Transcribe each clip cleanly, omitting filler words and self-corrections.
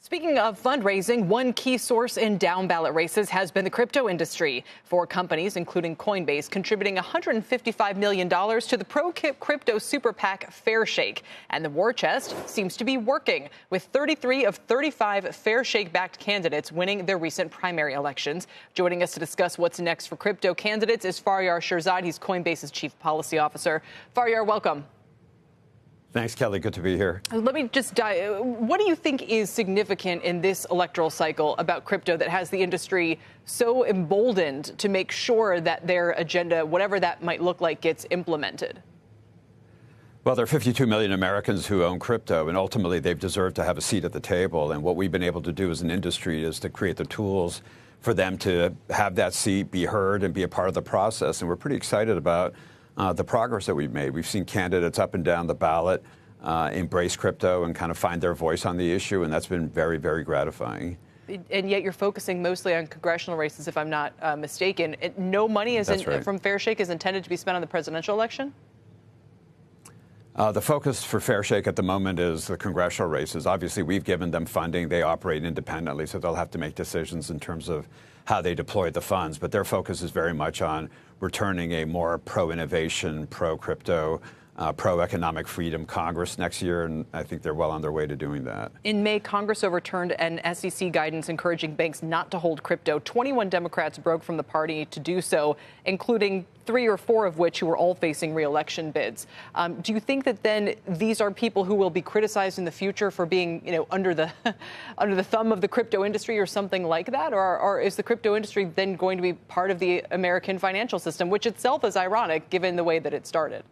Speaking of fundraising, one key source in down-ballot races has been the crypto industry. 4 companies, including Coinbase, contributing $155 million to the pro-crypto super PAC Fairshake. And the war chest seems to be working, with 33 of 35 Fairshake-backed candidates winning their recent primary elections. Joining us to discuss what's next for crypto candidates is Faryar Shirzad. He's Coinbase's chief policy officer. Faryar, welcome. Thanks, Kelly. Good to be here. Let me just dive. What do you think is significant in this electoral cycle about crypto that has the industry so emboldened to make sure that their agenda, whatever that might look like, gets implemented? Well, there are 52 million Americans who own crypto, and ultimately they've deserved to have a seat at the table. And what we've been able to do as an industry is to create the tools for them to have that seat, be heard, and be a part of the process. And we're pretty excited about the progress that we've made. We've seen candidates up and down the ballot embrace crypto and kind of find their voice on the issue, and that's been very, very gratifying. And yet you're focusing mostly on congressional races, if I'm not mistaken. No money from Fairshake is intended to be spent on the presidential election? The focus for Fairshake at the moment is the congressional races. Obviously, we've given them funding. They operate independently, so they'll have to make decisions in terms of how they deploy the funds. But their focus is very much on returning a more pro-innovation, pro-crypto, pro-economic freedom Congress next year, and I think they're well on their way to doing that. In May, Congress overturned an SEC guidance encouraging banks not to hold crypto. 21 Democrats broke from the party to do so, including 3 or 4 of which who were all facing re-election bids. Do you think that then these are people who will be criticized in the future for being, under the under the thumb of the crypto industry or something like that, or is the crypto industry then going to be part of the American financial system, which itself is ironic given the way that it started?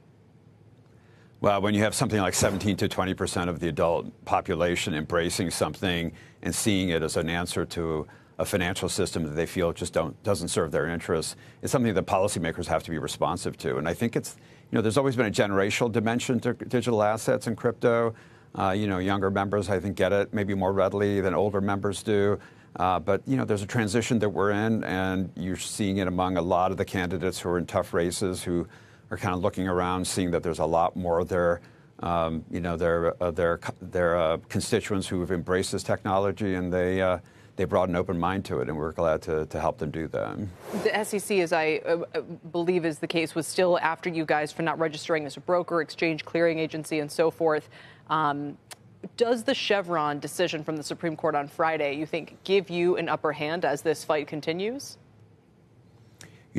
Well, when you have something like 17 to 20% of the adult population embracing something and seeing it as an answer to a financial system that they feel just doesn't serve their interests, it's something that policymakers have to be responsive to. And I think it's, there's always been a generational dimension to digital assets and crypto. Younger members, I think, get it maybe more readily than older members do. But there's a transition that we're in, and you're seeing it among a lot of the candidates who are in tough races who are kind of looking around, seeing that there's a lot more of their constituents who have embraced this technology, and they brought an open mind to it, and we're glad to help them do that. The SEC, as I believe is the case, was still after you guys for not registering as a broker, exchange clearing agency, and so forth. Does the Chevron decision from the Supreme Court on Friday, you think, give you an upper hand as this fight continues?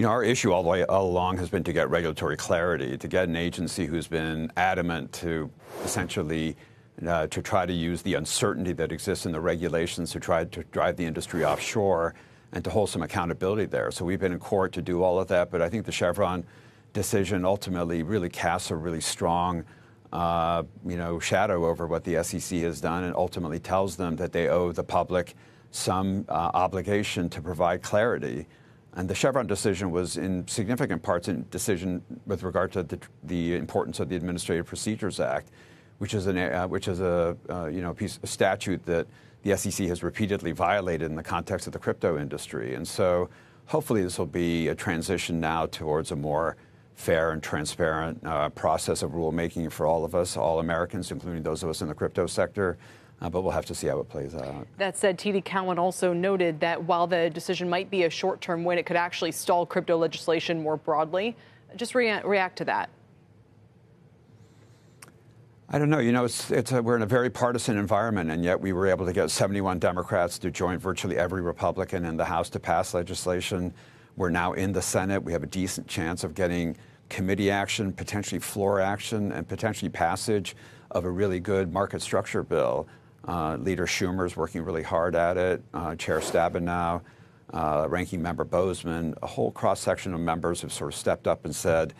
Our issue all along has been to get regulatory clarity, to get an agency who's been adamant to essentially to try to use the uncertainty that exists in the regulations to try to drive the industry offshore and to hold some accountability there. So we've been in court to do all of that, but I think the Chevron decision ultimately really casts a really strong shadow over what the SEC has done, and ultimately tells them that they owe the public some obligation to provide clarity. And the Chevron decision was in significant parts a decision with regard to the importance of the Administrative Procedures Act, which is a statute that the SEC has repeatedly violated in the context of the crypto industry. And so hopefully this will be a transition now towards a more fair and transparent process of rulemaking for all of us, all Americans, including those of us in the crypto sector. But we'll have to see how it plays out. That said, T.D. Cowen also noted that while the decision might be a short-term win, it could actually stall crypto legislation more broadly. Just react to that. I don't know. We're in a very partisan environment, and yet we were able to get 71 Democrats to join virtually every Republican in the House to pass legislation. We're now in the Senate. We have a decent chance of getting committee action, potentially floor action, and potentially passage of a really good market structure bill. Leader Schumer's working really hard at it. Chair Stabenow, Ranking Member Bozeman, a whole cross-section of members have sort of stepped up and said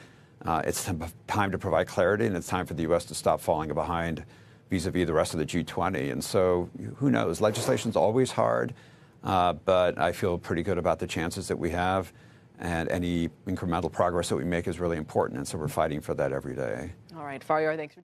it's time to provide clarity, and it's time for the U.S. to stop falling behind vis-a-vis the rest of the G20. And so who knows? Legislation's always hard, but I feel pretty good about the chances that we have, and any incremental progress that we make is really important, and so we're fighting for that every day. All right, Faryar, thanks for